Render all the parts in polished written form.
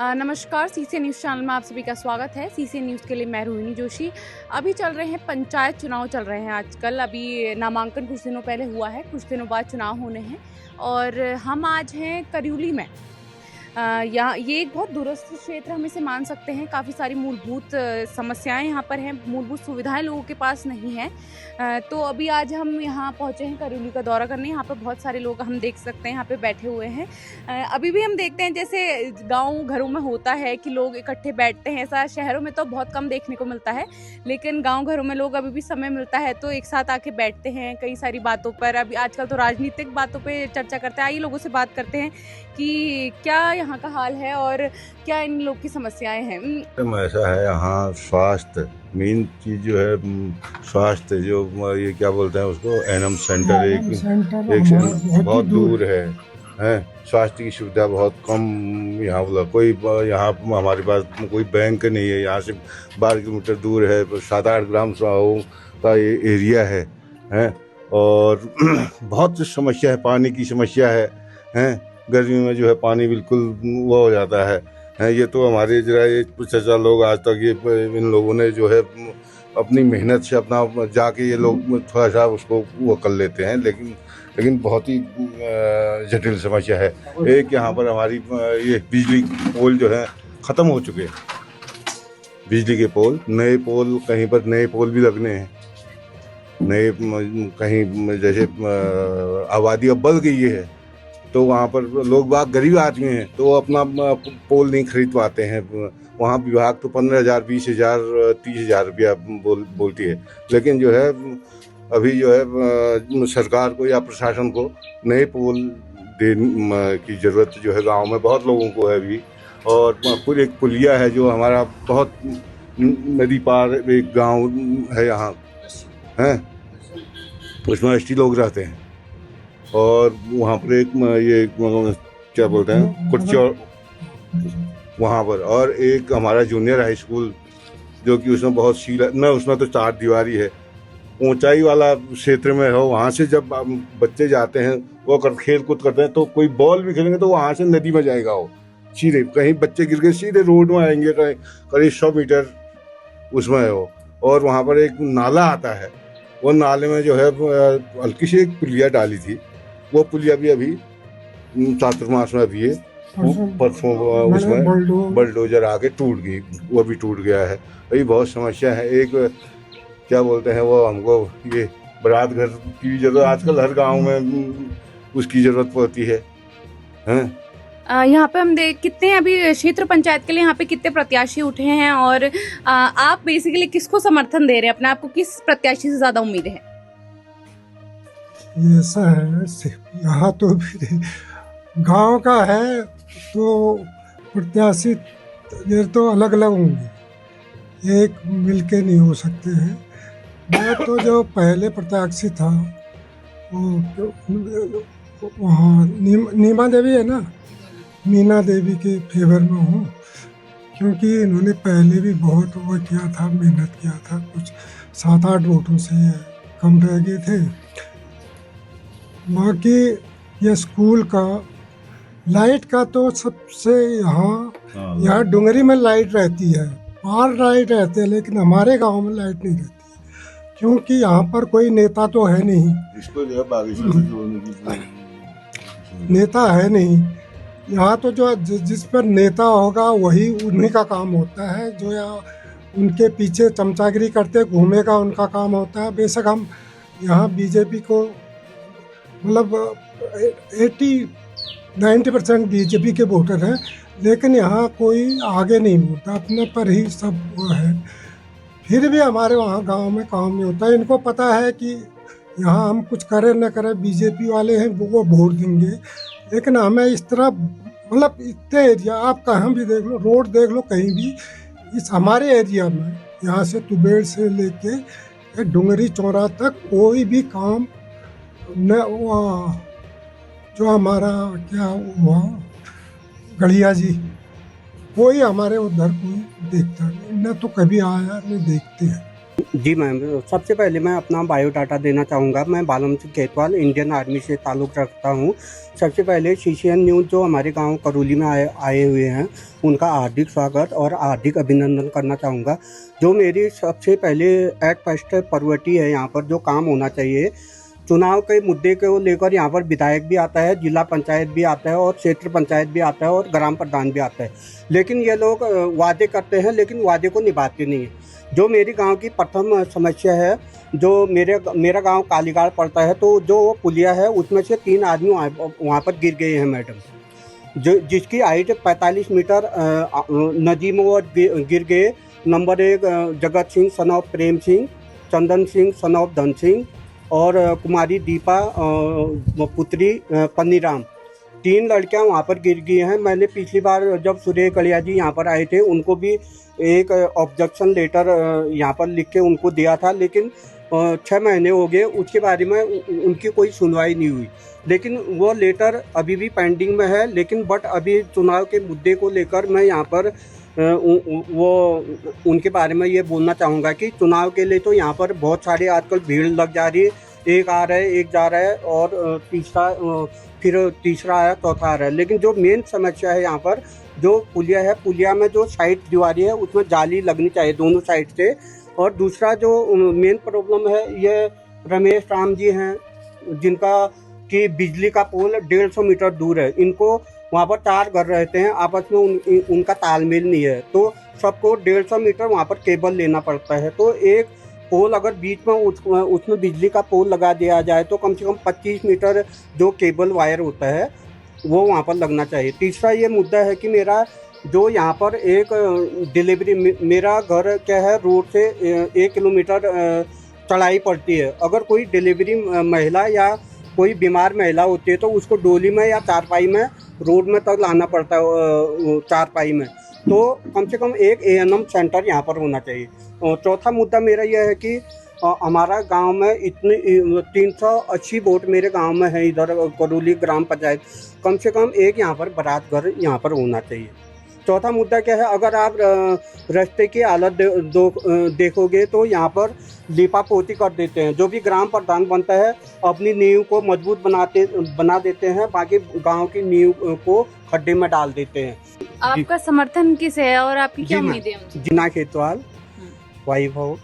नमस्कार, CC news channel में आप सभी का स्वागत है। सीसी न्यूज़ के लिए मैं रोहिणी जोशी। अभी चल रहे हैं पंचायत चुनाव चल रहे हैं आजकल। अभी नामांकन कुछ दिनों पहले हुआ है, कुछ दिनों बाद चुनाव होने हैं और हम आज हैं करयूली में। यहाँ ये एक बहुत दूरस्थ क्षेत्र हम इसे मान सकते हैं। काफ़ी सारी मूलभूत समस्याएं यहाँ पर हैं, मूलभूत सुविधाएं लोगों के पास नहीं है। तो अभी आज हम यहाँ पहुँचे हैं करयूली का दौरा करने। यहाँ पर बहुत सारे लोग हम देख सकते हैं यहाँ पे बैठे हुए हैं। अभी भी हम देखते हैं जैसे गांव घरों में होता है कि लोग इकट्ठे बैठते हैं, ऐसा शहरों में तो बहुत कम देखने को मिलता है, लेकिन गाँव घरों में लोग अभी भी समय मिलता है तो एक साथ आके बैठते हैं कई सारी बातों पर। अभी आजकल तो राजनीतिक बातों पर चर्चा करते हैं। आइए लोगों से बात करते हैं कि क्या यहाँ का हाल है और क्या इन लोग की समस्याएं हैं। ऐसा है यहाँ स्वास्थ्य मेन चीज जो है, स्वास्थ्य जो ये क्या बोलते हैं उसको, एनएम सेंटर एक बहुत दूर है। स्वास्थ्य की सुविधा बहुत कम यहाँ कोई, यहाँ हमारे पास कोई बैंक नहीं है। यहाँ से 12 किलोमीटर दूर है, 7-8 ग्राम सभाओं का ये एरिया है और बहुत समस्या है, पानी की समस्या है। गर्मी में जो है पानी बिल्कुल वो हो जाता है। ये तो हमारे जरा ये चचा लोग आज तक ये इन लोगों ने जो है अपनी मेहनत से अपना जाके ये लोग थोड़ा सा उसको वो कर लेते हैं, लेकिन बहुत ही जटिल समस्या है। एक यहाँ पर हमारी ये बिजली पोल जो है ख़त्म हो चुके हैं। बिजली के पोल, नए पोल, कहीं पर नए पोल भी लगने हैं, नए कहीं जैसे आबादी अब बढ़ गई है तो वहाँ पर लोग बाग गरीब आदमी हैं तो वो अपना पोल नहीं खरीद पाते हैं। वहाँ विभाग तो 15,000, 20,000, 30,000 रुपया बोलती है, लेकिन जो है अभी जो है सरकार को या प्रशासन को नए पोल देने की ज़रूरत जो है गांव में बहुत लोगों को है अभी। और पूरी एक पुलिया है जो हमारा बहुत नदी पार एक गांव है यहाँ है, उसमें 80 लोग रहते हैं और वहाँ पर एक ये क्या बोलते हैं कुर्सी और वहाँ पर, और एक हमारा जूनियर हाई स्कूल जो कि उसमें बहुत सील न, उसमें तो 4 दीवारी है, ऊंचाई वाला क्षेत्र में हो। वहाँ से जब बच्चे जाते हैं वो खेल कूद करते हैं तो कोई बॉल भी खेलेंगे तो वहाँ से नदी में जाएगा, वो सीधे कहीं बच्चे गिर गए सीधे रोड में आएंगे, करीब 100 मीटर उसमें है वो। और वहाँ पर एक नाला आता है, वो नाले में जो है हल्की सी एक पुलिया डाली थी, वो पुलिया भी अभी चातुर्मास में अभी है, परसों उसमें बुलडोजर आके टूट गई, वो भी टूट गया है। अभी बहुत समस्या है। एक क्या बोलते हैं वो, हमको ये बारात घर की जरूरत आजकल हर गांव में उसकी जरूरत पड़ती है। यहाँ पे हम कितने अभी क्षेत्र पंचायत के लिए यहाँ पे कितने प्रत्याशी उठे हैं और आप बेसिकली किसको समर्थन दे रहे हैं, अपने आपको किस प्रत्याशी से ज्यादा उम्मीद है? ऐसा है, यहाँ तो गांव का है तो प्रत्याशी ये तो अलग अलग होंगे, एक मिलके नहीं हो सकते हैं। मैं तो जो पहले प्रत्याशी था वो वहाँ नीमा देवी है ना, मीना देवी के फेवर में हूँ, क्योंकि इन्होंने पहले भी बहुत वो किया था, मेहनत किया था। कुछ 7-8 वोटों से कम रह गए थे। बाकी ये स्कूल का लाइट का तो सबसे यहाँ डुंगरी में लाइट रहती है, बाहर लाइट रहती है, लेकिन हमारे गांव में लाइट नहीं रहती क्योंकि यहाँ पर कोई नेता तो है नहीं। इसको जो है नेता है नहीं यहाँ, तो जो जिस पर नेता होगा वही उन्हीं का काम होता है, जो या उनके पीछे चमचागिरी करते घूमेगा उनका काम होता है। बेशक हम यहाँ बीजेपी को मतलब 80-90% बीजेपी के वोटर हैं, लेकिन यहाँ कोई आगे नहीं बढ़ता, अपने पर ही सब वो है। फिर भी हमारे वहाँ गांव में काम नहीं होता। इनको पता है कि यहाँ हम कुछ करें न करें बीजेपी वाले हैं वो वोट देंगे, लेकिन हमें इस तरह मतलब इतने एरिया आप कहाँ भी देख लो, रोड देख लो कहीं भी, इस हमारे एरिया में यहाँ से तुबेड़ से लेके डुंगरी चौरा तक कोई भी काम न, जो हमारा क्या हुआ गढ़िया जी, कोई हमारे उधर कोई देखता नहीं, न तो कभी आया न देखते हैं। जी मैम, सबसे पहले मैं अपना बायोडाटा देना चाहूँगा। मैं बालम सिंह केतवाल इंडियन आर्मी से ताल्लुक़ रखता हूँ। सबसे पहले सीसीएन न्यूज़ जो हमारे गांव करौली में आए हुए हैं, उनका हार्दिक स्वागत और हार्दिक अभिनंदन करना चाहूँगा। जो मेरी सबसे पहले एक फर्स्ट प्रायोरिटी है, यहाँ पर जो काम होना चाहिए, चुनाव के मुद्दे को लेकर यहाँ पर विधायक भी आता है, जिला पंचायत भी आता है और क्षेत्र पंचायत भी आता है और ग्राम प्रधान भी आता है। लेकिन ये लोग वादे करते हैं लेकिन वादे को निभाते नहीं हैं। जो मेरी गांव की प्रथम समस्या है, जो मेरा गांव कालीगाड़ पड़ता है, तो जो पुलिया है उसमें से 3 आदमी वहाँ पर गिर गए हैं मैडम, जिसकी हाइट 45 मीटर नदी में वो गिर गए। Number 1 Jagat Singh son of Prem Singh, Chandan Singh son of Dhan Singh और कुमारी दीपा पुत्री पन्नीराम, 3 लड़कियां वहाँ पर गिर गई हैं। मैंने पिछली बार जब सुरेश कलिया जी यहाँ पर आए थे, उनको भी एक ऑब्जेक्शन लेटर यहाँ पर लिख के उनको दिया था, लेकिन 6 महीने हो गए, उसके बारे में उनकी कोई सुनवाई नहीं हुई। लेकिन वो लेटर अभी भी पेंडिंग में है। लेकिन बट अभी चुनाव के मुद्दे को लेकर मैं यहाँ पर वो उनके बारे में ये बोलना चाहूँगा कि चुनाव के लिए तो यहाँ पर बहुत सारे आजकल भीड़ लग जा रही है, एक आ रहा है, एक जा रहा है और फिर तीसरा आया, चौथा आ रहा है। लेकिन जो मेन समस्या है यहाँ पर, जो पुलिया है, पुलिया में जो साइड दीवारी है उसमें जाली लगनी चाहिए दोनों साइड से। और दूसरा जो मेन प्रॉब्लम है, ये रमेश राम जी हैं जिनका कि बिजली का पोल 150 मीटर दूर है। इनको वहाँ पर 4 घर रहते हैं, आपस में उनका तालमेल नहीं है, तो सबको 150 मीटर वहाँ पर केबल लेना पड़ता है। तो एक पोल अगर बीच में उसमें बिजली का पोल लगा दिया जाए तो कम से कम 25 मीटर जो केबल वायर होता है वो वहाँ पर लगना चाहिए। तीसरा ये मुद्दा है कि मेरा जो यहाँ पर एक डिलीवरी, मेरा घर क्या है, रोड से 1 किलोमीटर चढ़ाई पड़ती है। अगर कोई डिलीवरी महिला या कोई बीमार महिला होती है तो उसको डोली में या चारपाई में रोड में तक लाना पड़ता है, चारपाई में। तो कम से कम एक एएनएम सेंटर यहाँ पर होना चाहिए। चौथा मुद्दा मेरा यह है कि हमारा गांव में इतनी 380 वोट मेरे गांव में है, इधर करौली ग्राम पंचायत, कम से कम एक यहाँ पर बारात घर यहाँ पर होना चाहिए। चौथा मुद्दा क्या है, अगर आप रास्ते की हालत देखोगे तो यहाँ पर लीपापोती कर देते हैं। जो भी ग्राम प्रधान बनता है अपनी नींव को मजबूत बना देते हैं, बाकी गांव की नींव को खड्डे में डाल देते हैं। आपका समर्थन किस है और आपकी क्या उम्मीदें हैं? जिना खेतवाल, वैभव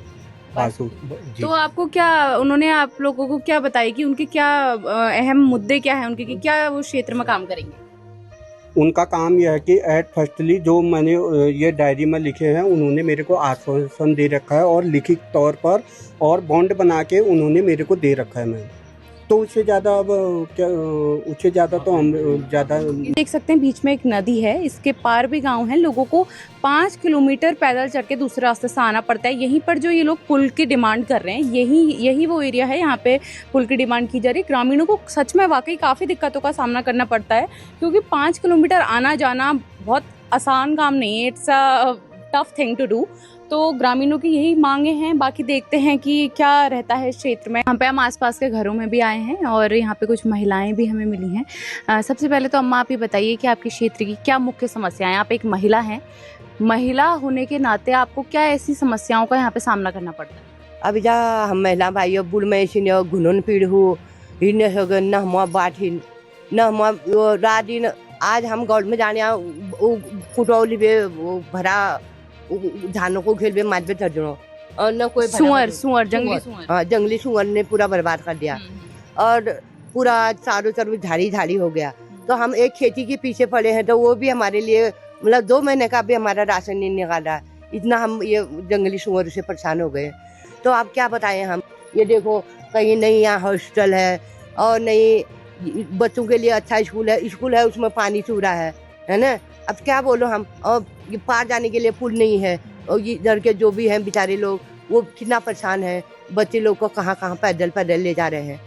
बासु जी। तो आपको क्या, उन्होंने आप लोगों को क्या बताया कि उनके क्या अहम मुद्दे क्या हैं उनके, कि क्या वो क्षेत्र में काम करेंगे? उनका काम यह है कि एट फर्स्टली जो मैंने ये डायरी में लिखे हैं, उन्होंने मेरे को आश्वासन दे रखा है और लिखित तौर पर, और बॉन्ड बना के उन्होंने मेरे को दे रखा है। मैं तो उससे ज़्यादा अब क्या, उससे ज़्यादा तो हम ज़्यादा देख सकते हैं। बीच में एक नदी है, इसके पार भी गांव है, लोगों को 5 किलोमीटर पैदल चढ़ के दूसरे रास्ते से आना पड़ता है। यहीं पर जो ये लोग पुल की डिमांड कर रहे हैं, यही वो एरिया है, यहाँ पे पुल की डिमांड की जा रही है। ग्रामीणों को सच में वाकई काफ़ी दिक्कतों का सामना करना पड़ता है, क्योंकि 5 किलोमीटर आना जाना बहुत आसान काम नहीं है। It's a tough thing to do. तो ग्रामीणों की यही मांगे हैं। बाकी देखते हैं कि क्या रहता है इस क्षेत्र में। यहाँ पे हम आसपास के घरों में भी आए हैं और यहाँ पे कुछ महिलाएं भी हमें मिली हैं। सबसे पहले तो अम्मा आप ये बताइए कि आपके क्षेत्र की क्या मुख्य समस्याएं हैं। आप एक महिला हैं, महिला होने के नाते आपको क्या ऐसी समस्याओं का यहाँ पे सामना करना पड़ता है? अब जा हम महिला भाइयों बुढ़ में सिने घुनन पीड़ हो हिन होगन न हम बाट हिन न हम रात दिन। आज हम गौड़ में जाने कुटौली बे भरा धानों को खेल बे माज बे चढ़ो और न कोई सुअर जंगली सुअर, हाँ जंगली सुअर ने पूरा बर्बाद कर दिया और पूरा चारों तरफ झाड़ी हो गया। तो हम एक खेती के पीछे पड़े हैं, तो वो भी हमारे लिए मतलब 2 महीने का भी हमारा राशन नहीं निकाला। इतना हम ये जंगली सुअर से परेशान हो गए। तो आप क्या बताएं हम। ये देखो कहीं नहीं यहाँ हॉस्टल है और नहीं बच्चों के लिए अच्छा स्कूल है उसमें पानी चूरा है ना। अब क्या बोलो हम। और ये पार जाने के लिए पुल नहीं है और ये इधर के जो भी हैं बेचारे लोग वो कितना परेशान है। बच्चे लोग को कहाँ पैदल ले जा रहे हैं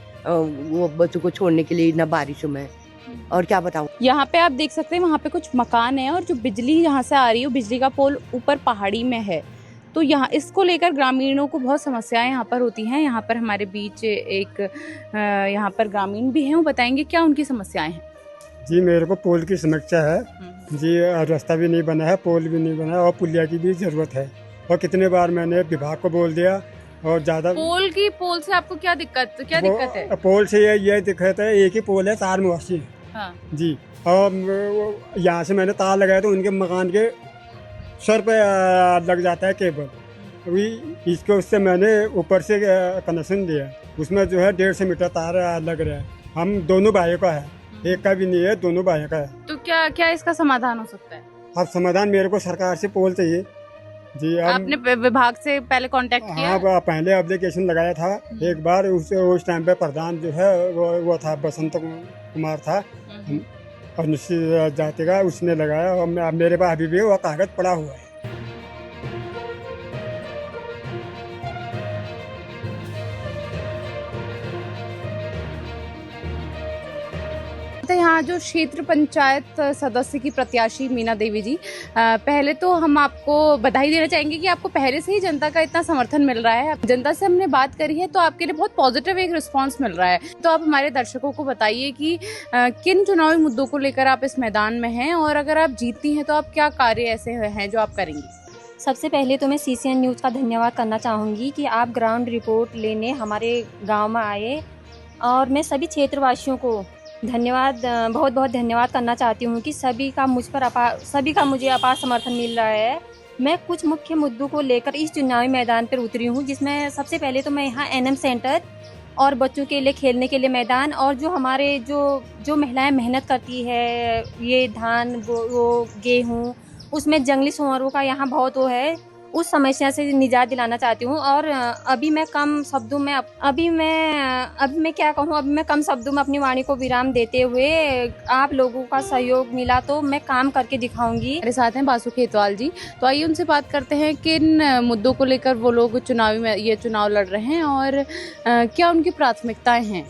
वो बच्चों को छोड़ने के लिए इतना बारिशों में। और क्या बताऊँ। यहाँ पे आप देख सकते हैं वहाँ पे कुछ मकान है और जो बिजली यहाँ से आ रही है बिजली का पोल ऊपर पहाड़ी में है। तो यहाँ इसको लेकर ग्रामीणों को बहुत समस्याएं यहाँ पर होती हैं। यहाँ पर हमारे बीच एक यहाँ पर ग्रामीण भी हैं, वो बताएंगे क्या उनकी समस्याएं हैं। जी मेरे को पोल की समस्या है जी। रास्ता भी नहीं बना है, पोल भी नहीं बना है और पुलिया की भी ज़रूरत है। और कितने बार मैंने विभाग को बोल दिया और ज़्यादा पोल से आपको क्या दिक्कत है? पोल से ये दिक्कत है, एक ही पोल है, तार मुआशी है। हाँ। जी, और यहाँ से मैंने तार लगाया तो उनके मकान के सर पे लग जाता है केबल। अभी इसके उससे मैंने ऊपर से कनेक्शन दिया, उसमें जो है 150 मीटर तार लग रहा है। हम दोनों भाइयों का है, एक का भी नहीं है, दोनों भाइयों का है। तो क्या इसका समाधान हो सकता है? अब समाधान मेरे को सरकार से पोल चाहिए जी। आपने विभाग से पहले कांटेक्ट किया? हाँ, पहले एप्लीकेशन लगाया था एक बार, उस टाइम पे प्रधान जो है वो था बसंत कुमार था, अनुसूचित जाति का, उसने लगाया और मेरे पास अभी भी वो कागज पड़ा हुआ है। यहाँ जो क्षेत्र पंचायत सदस्य की प्रत्याशी मीना देवी जी, पहले तो हम आपको बधाई देना चाहेंगे कि आपको पहले से ही जनता का इतना समर्थन मिल रहा है। जनता से हमने बात करी है तो आपके लिए बहुत पॉजिटिव एक रिस्पांस मिल रहा है। तो आप हमारे दर्शकों को बताइए कि किन चुनावी मुद्दों को लेकर आप इस मैदान में हैं, और अगर आप जीतती हैं तो आप क्या कार्य ऐसे हैं जो आप करेंगी? सबसे पहले तो मैं CCN न्यूज़ का धन्यवाद करना चाहूँगी कि आप ग्राउंड रिपोर्ट लेने हमारे गांव में आए, और मैं सभी क्षेत्रवासियों को बहुत बहुत धन्यवाद करना चाहती हूँ कि सभी का मुझे अपार समर्थन मिल रहा है। मैं कुछ मुख्य मुद्दों को लेकर इस चुनावी मैदान पर उतरी हूँ, जिसमें सबसे पहले तो मैं यहाँ NM सेंटर और बच्चों के लिए खेलने के लिए मैदान, और जो हमारे जो महिलाएं मेहनत करती है, ये धान वो गेहूँ, उसमें जंगली सुअरों का यहाँ बहुत वो है, उस समस्या से निजात दिलाना चाहती हूँ। और अभी मैं कम शब्दों में अपनी वाणी को विराम देते हुए आप लोगों का सहयोग मिला तो मैं काम करके दिखाऊंगी। मेरे साथ हैं बासु खेतवाल जी, तो आइए उनसे बात करते हैं किन मुद्दों को लेकर वो लोग ये चुनाव लड़ रहे हैं और क्या उनकी प्राथमिकताएं हैं।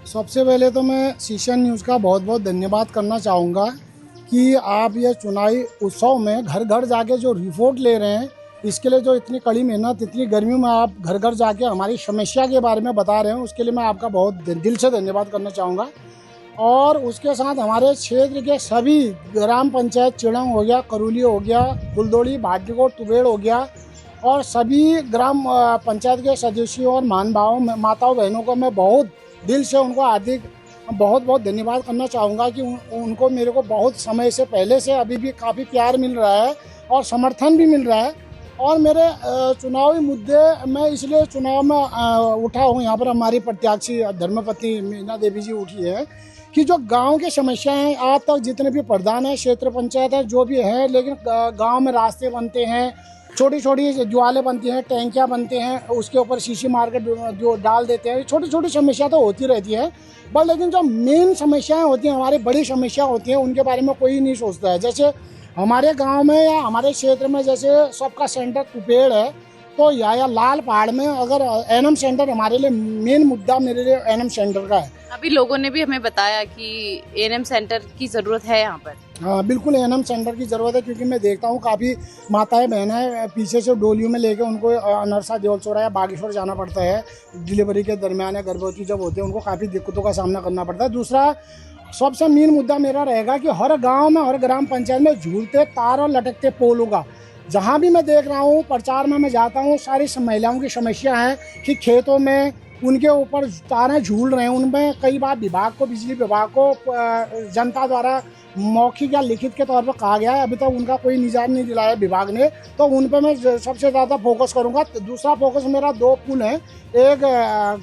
सबसे पहले तो मैं CCN न्यूज़ का बहुत बहुत धन्यवाद करना चाहूँगा कि आप ये चुनावी उत्सव में घर घर जाके जो रिपोर्ट ले रहे हैं, इसके लिए जो इतनी कड़ी मेहनत, इतनी गर्मियों में आप घर घर जाके हमारी समस्या के बारे में बता रहे हैं, उसके लिए मैं आपका बहुत दिल से धन्यवाद करना चाहूँगा। और उसके साथ हमारे क्षेत्र के सभी ग्राम पंचायत, चिड़ंग हो गया, करूली हो गया, फुलदोड़ी, भाटीकोट, तुबेड़ हो गया, और सभी ग्राम पंचायत के सदस्यों और माताओं बहनों को मैं बहुत दिल से उनको हार्दिक बहुत बहुत धन्यवाद करना चाहूँगा कि उनको मेरे को बहुत समय से पहले से अभी भी काफ़ी प्यार मिल रहा है और समर्थन भी मिल रहा है। और मेरे चुनावी मुद्दे मैं इसलिए चुनाव में उठा हूँ, यहाँ पर हमारी प्रत्याशी धर्मपत्नी मीना देवी जी उठी है कि जो गांव की समस्याएं हैं, आज तक जितने भी प्रधान हैं, क्षेत्र पंचायत है, जो भी हैं, लेकिन गांव में रास्ते बनते हैं, छोटी छोटी ज्वालें बनती हैं, टैंकियाँ बनते हैं, उसके ऊपर शीशी मार के जो डाल देते हैं, छोटी छोटी समस्या तो होती रहती है, बट लेकिन जो मेन समस्याएं होती हैं, हमारी बड़ी समस्या होती हैं, उनके बारे में कोई नहीं सोचता है। जैसे हमारे गांव में या हमारे क्षेत्र में जैसे सबका सेंटर तुपेड़ है, तो या लाल पहाड़ में अगर NM सेंटर हमारे लिए मेन मुद्दा मेरे लिए NM सेंटर का है। अभी लोगों ने भी हमें बताया कि NM सेंटर की ज़रूरत है यहाँ पर। हाँ, बिल्कुल NM सेंटर की ज़रूरत है, क्योंकि मैं देखता हूँ काफ़ी माताएं बहनें पीछे से डोलियों में लेके उनको अनरसा, देवलसोरा या बागेश्वर जाना पड़ता है। डिलीवरी के दरमियान या गर्भवती जब होते हैं उनको काफ़ी दिक्कतों का सामना करना पड़ता है। दूसरा सबसे मेन मुद्दा मेरा रहेगा कि हर गांव में, हर ग्राम पंचायत में झूलते तार और लटकते पोल होगा। जहां भी मैं देख रहा हूं, प्रचार में मैं जाता हूं, सारी महिलाओं की समस्या है कि खेतों में उनके ऊपर तारें झूल रहे हैं। उनमें कई बार विभाग को, बिजली विभाग को जनता द्वारा मौखिक या लिखित के तौर पर कहा गया है, अभी तक उनका कोई निजात नहीं दिलाया विभाग ने, तो उन पर मैं सबसे ज़्यादा फोकस करूँगा। दूसरा फोकस मेरा 2 पुल है, एक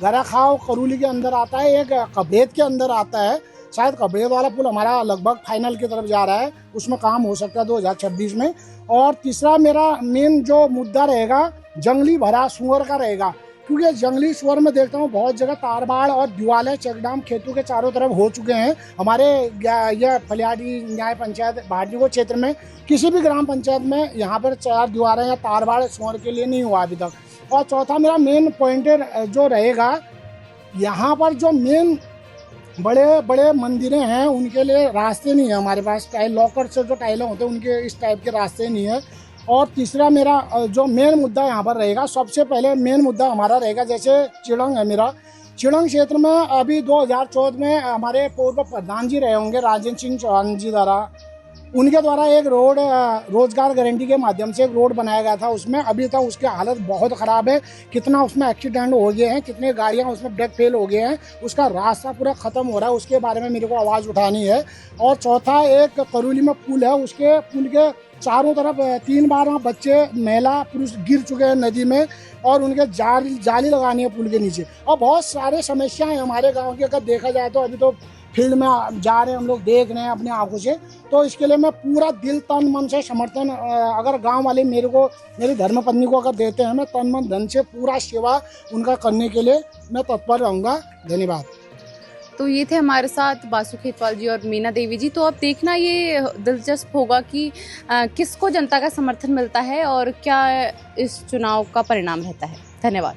घराखाव करूली के अंदर आता है, एक कबरेत के अंदर आता है। शायद कबरेत वाला पुल हमारा लगभग फाइनल की तरफ जा रहा है, उसमें काम हो सकता है 2026 में। और तीसरा मेरा मेन जो मुद्दा रहेगा, जंगली भरा सुअर का रहेगा, क्योंकि जंगली सुअर में देखता हूँ बहुत जगह तारबाड़ और दीवालें, चेकडाम खेतों के चारों तरफ हो चुके हैं। हमारे यह फलियाडी न्याय पंचायत भाटीकोट क्षेत्र में किसी भी ग्राम पंचायत में यहाँ पर 4 दीवारें या तारबाड़ सुअर के लिए नहीं हुआ अभी तक। और चौथा मेरा मेन पॉइंट जो रहेगा, यहाँ पर जो मेन बड़े बड़े मंदिरें हैं उनके लिए रास्ते नहीं है हमारे पास। टाइल लॉकर से जो टाइलें होते हैं उनके इस टाइप के रास्ते नहीं है। और तीसरा मेरा जो मेन मुद्दा यहाँ पर रहेगा, सबसे पहले मेन मुद्दा हमारा रहेगा, जैसे चिड़ंग है मेरा, चिड़ंग क्षेत्र में अभी 2014 में हमारे पूर्व प्रधान जी रहे होंगे राजेंद्र सिंह चौहान जी द्वारा, उनके द्वारा एक रोड रोजगार गारंटी के माध्यम से एक रोड बनाया गया था, उसमें अभी तक उसकी हालत बहुत ख़राब है। कितना उसमें एक्सीडेंट हो गए हैं, कितने गाड़ियां उसमें ब्रेक फेल हो गए हैं, उसका रास्ता पूरा ख़त्म हो रहा है, उसके बारे में मेरे को आवाज़ उठानी है। और चौथा, एक करूली में पुल है, उसके पुल के चारों तरफ 3 बार वहाँ बच्चे महिला पुरुष गिर चुके हैं नदी में, और उनके जाली लगानी है पुल के नीचे। और बहुत सारे समस्याएं हैं हमारे गाँव की, अगर देखा जाए तो। अभी तो फील्ड में जा रहे हैं, हम लोग देख रहे हैं अपनी आंखों से। तो इसके लिए मैं पूरा दिल तन मन से समर्थन, अगर गांव वाले मेरे को, मेरी धर्मपत्नी को अगर देते हैं, मैं तन मन धन से पूरा सेवा उनका करने के लिए मैं तत्पर रहूँगा। धन्यवाद। तो ये थे हमारे साथ बासु खेतवाल जी और मीना देवी जी। तो अब देखना ये दिलचस्प होगा कि किसको जनता का समर्थन मिलता है और क्या इस चुनाव का परिणाम रहता है। धन्यवाद।